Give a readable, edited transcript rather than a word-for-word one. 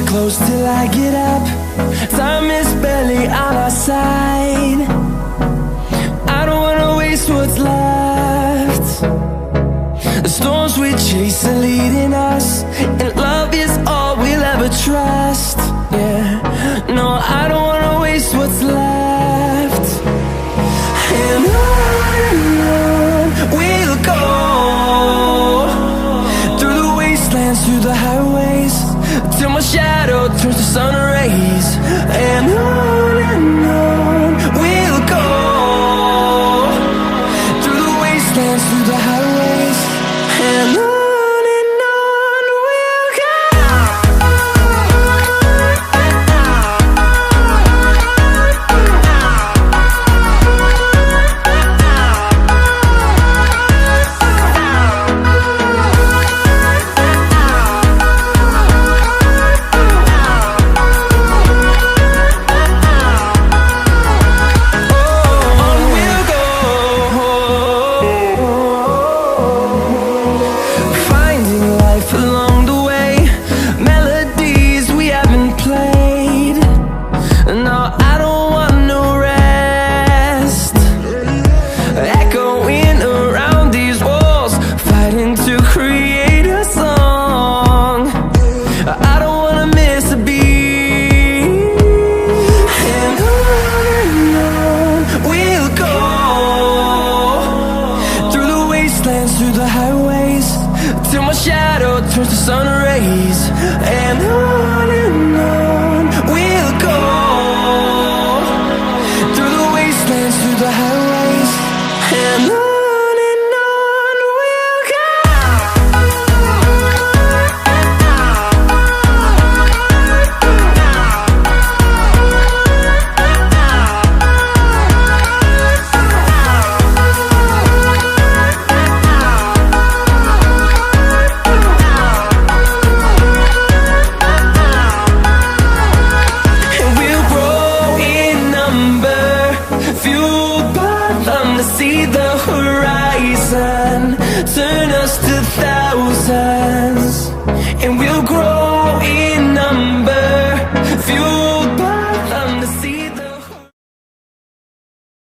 close till I get up. Time is barely on our side. I don't wanna waste what's left. The storms we chase are leading us, and love is all we'll ever trust. Yeah, no, I don't wanna waste what's left. And on we'll go, through the wastelands, through the highways, till my shadow turns to sun rays. And on we'll go, through the wastelands, through the highways, and on we'll go. Through the highways, till my shadow turns to sun rays. And on we'll go, through the wastelands, through the highways, and on we'll go. To see the horizon turn us to thousands, and we'll grow